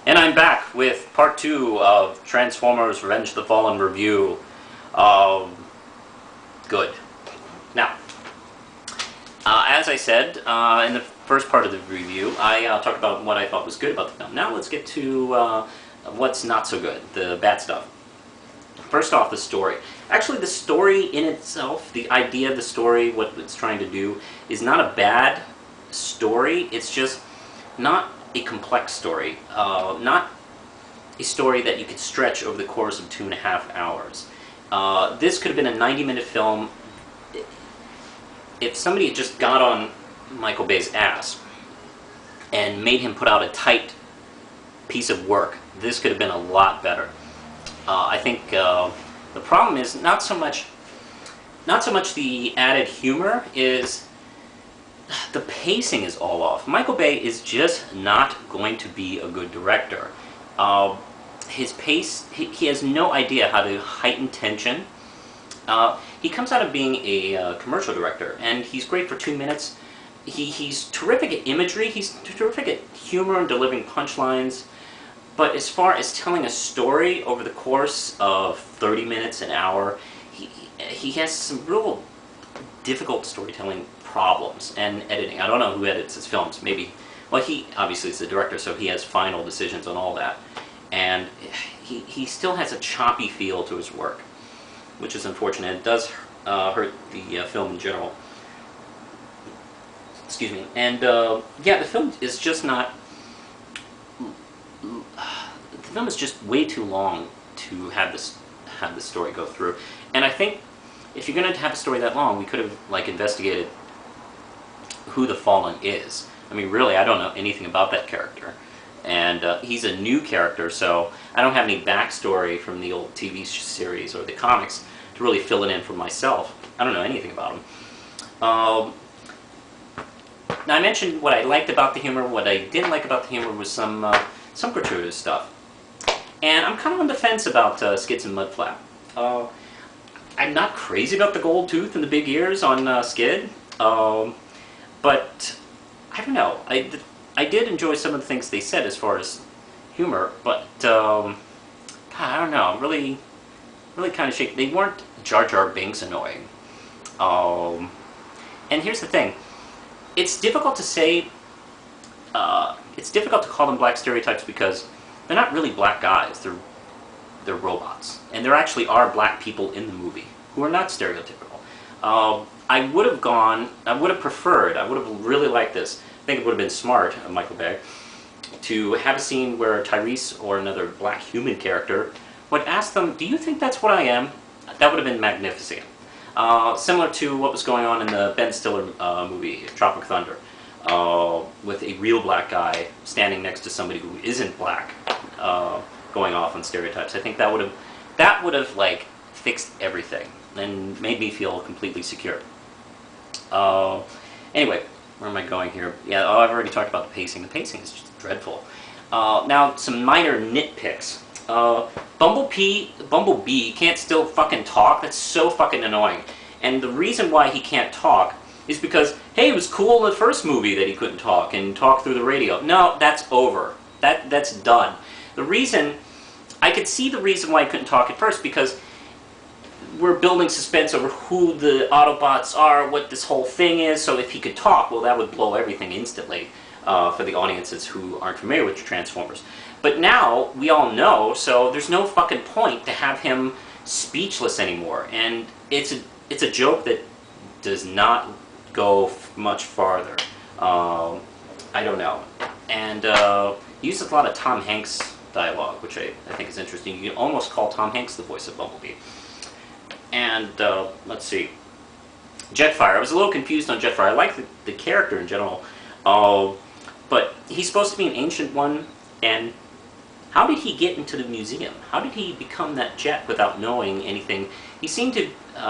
And I'm back with part 2 of Transformers Revenge of the Fallen review. Good. Now, as I said in the first part of the review, I talked about what I thought was good about the film. Now let's get to what's not so good, the bad stuff. First off, the story. Actually, the story in itself, the idea of the story, what it's trying to do, is not a bad story. It's just not a complex story. Not a story that you could stretch over the course of 2.5 hours. This could have been a 90-minute film. If somebody had just got on Michael Bay's ass and made him put out a tight piece of work, this could have been a lot better. I think the problem is not so much the added humor, is the pacing is all off. Michael Bay is just not going to be a good director. His pace, he has no idea how to heighten tension. He comes out of being a commercial director, and he's great for 2 minutes. He's terrific at imagery, he's terrific at humor and delivering punchlines. But as far as telling a story over the course of 30 minutes, an hour, he has some real difficult storytelling problems and editing. I don't know who edits his films. Maybe, well, he obviously is the director, so he has final decisions on all that. And he still has a choppy feel to his work, which is unfortunate. It does hurt the film in general. Excuse me. And yeah, the film is just not... The film is just way too long to have this story go through. And I think if you're going to have a story that long, we could have investigated who the Fallen is. I mean, really, I don't know anything about that character, and he's a new character, so I don't have any backstory from the old TV series or the comics to really fill it in for myself. I don't know anything about him. Now, I mentioned what I liked about the humor. What I didn't like about the humor was some gratuitous stuff. And I'm kind of on the fence about Skid's and Mudflap. I'm not crazy about the gold tooth and the big ears on Skid, but I don't know. I did enjoy some of the things they said as far as humor, but God, I don't know. Really kind of shaky. They weren't Jar Jar Binks annoying. And here's the thing. It's difficult to say... it's difficult to call them black stereotypes because they're not really black guys. They're robots, and there actually are black people in the movie who are not stereotypical. I would have preferred, I would have really liked this. I think it would have been smart of Michael Bay to have a scene where Tyrese or another black human character would ask them, "Do you think that's what I am?" That would have been magnificent. Similar to what was going on in the Ben Stiller movie, Tropic Thunder. With a real black guy standing next to somebody who isn't black, going off on stereotypes. I think that would have like fixed everything and made me feel completely secure. Anyway, where am I going here? Yeah, I've already talked about the pacing. The pacing is just dreadful. Now, some minor nitpicks. Bumblebee can't still fucking talk. That's so fucking annoying. And the reason why he can't talk is because, hey, it was cool in the first movie that he couldn't talk and talk through the radio. No, that's over. That's done. The reason, I could see the reason why he couldn't talk at first, because we're building suspense over who the Autobots are, what this whole thing is, so if he could talk, well, that would blow everything instantly for the audiences who aren't familiar with Transformers. But now, we all know, so there's no fucking point to have him speechless anymore. And it's a joke that does not go much farther. I don't know. And he uses a lot of Tom Hanks dialogue, which I think is interesting. You can almost call Tom Hanks the voice of Bumblebee. And let's see. Jetfire. I was a little confused on Jetfire. I like the character in general. But he's supposed to be an ancient one, and how did he get into the museum? How did he become that jet without knowing anything? He seemed to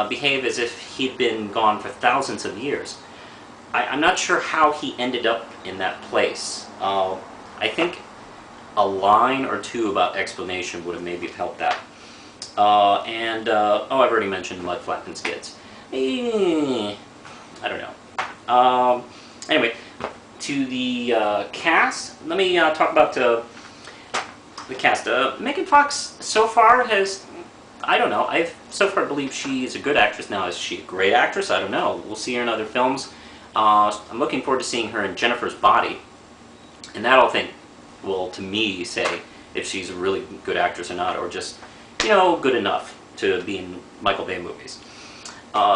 behave as if he'd been gone for thousands of years. I'm not sure how he ended up in that place. I think a line or two about explanation would have maybe helped that. Oh, I've already mentioned Mudflap and Skids. I don't know. Anyway, to the cast, let me talk about The cast. Megan Fox so far has, I don't know. I've so far believed she's a good actress. Now, is she a great actress? I don't know. We'll see her in other films. I'm looking forward to seeing her in Jennifer's Body, and that'll will to me say if she's a really good actress or not, or just good enough to be in Michael Bay movies.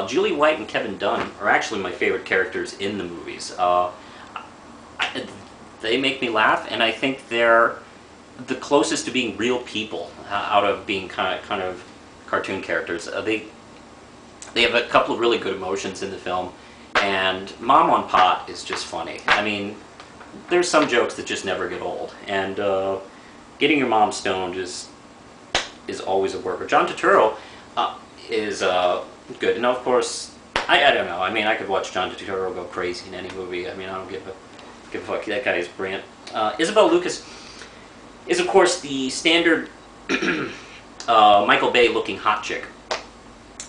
Julie White and Kevin Dunn are actually my favorite characters in the movies. They make me laugh, and I think they're the closest to being real people out of being kind of cartoon characters. They have a couple of really good emotions in the film, and Mom on Pot is just funny. I mean, there's some jokes that just never get old, and getting your mom stoned is always a worker. John Turturro is good, and of course, I don't know. I mean, I could watch John Turturro go crazy in any movie. I mean, I don't give a fuck. That guy is brilliant. Isabel Lucas is, of course, the standard Michael Bay-looking hot chick.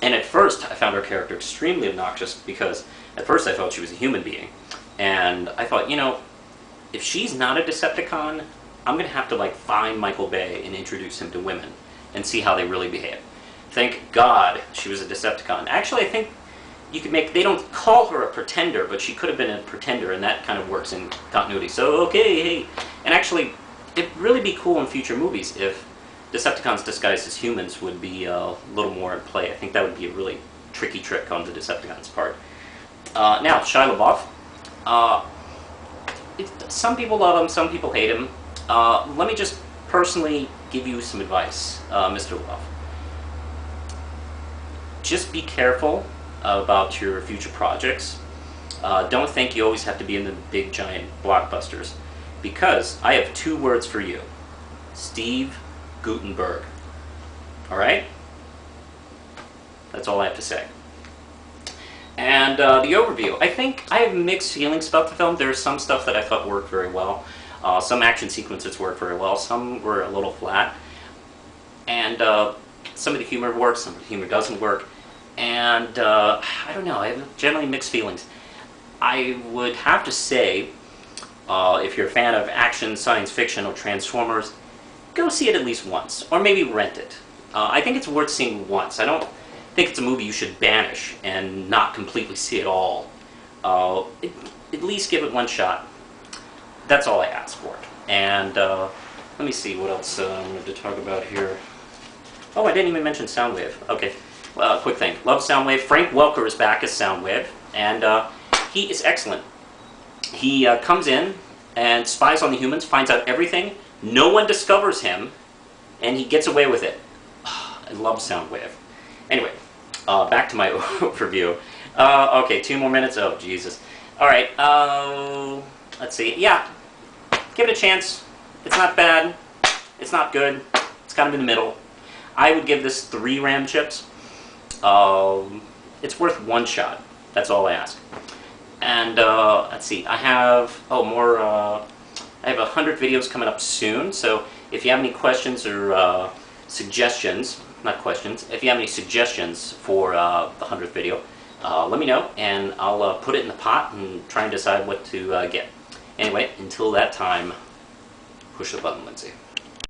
And at first, I found her character extremely obnoxious because at first I thought she was a human being. And I thought, if she's not a Decepticon, I'm going to have to find Michael Bay and introduce him to women and see how they really behave. Thank God she was a Decepticon. Actually, I think you could they don't call her a pretender, but she could have been a pretender, and that kind of works in continuity. So, okay, hey. And actually, it'd really be cool in future movies if Decepticons disguised as humans would be a little more in play. I think that would be a really tricky trick on the Decepticons' part. Now, Shia LaBeouf. Some people love him, some people hate him. Let me just personally give you some advice, Mr. LaBeouf. Just be careful about your future projects. Don't think you always have to be in the big, giant blockbusters. Because I have 2 words for you. Steve Guttenberg. Alright? That's all I have to say. And the overview. I think I have mixed feelings about the film. There's some stuff that I thought worked very well. Some action sequences worked very well. Some were a little flat. And some of the humor works, some of the humor doesn't work. And I don't know, I have generally mixed feelings. I would have to say, if you're a fan of action, science fiction, or Transformers, go see it at least once, or maybe rent it. I think it's worth seeing once. I don't think it's a movie you should banish and not completely see at all. At least give it one shot. That's all I ask for it. And let me see what else I'm going to talk about here. Oh, I didn't even mention Soundwave. Okay. Quick thing. Love Soundwave. Frank Welker is back as Soundwave, and he is excellent. He comes in and spies on the humans, finds out everything. No one discovers him, and he gets away with it. I love Soundwave. Anyway, back to my overview. Okay, 2 more minutes. Oh, Jesus. All right. Let's see. Yeah, give it a chance. It's not bad. It's not good. It's kind of in the middle. I would give this 3 Ram chips. It's worth one shot. That's all I ask. And let's see. I have I have 100 videos coming up soon. So if you have any questions or suggestions, not questions. If you have any suggestions for the 100th video, let me know, and I'll put it in the pot and try and decide what to get. Anyway, until that time, push the button, Lindsay.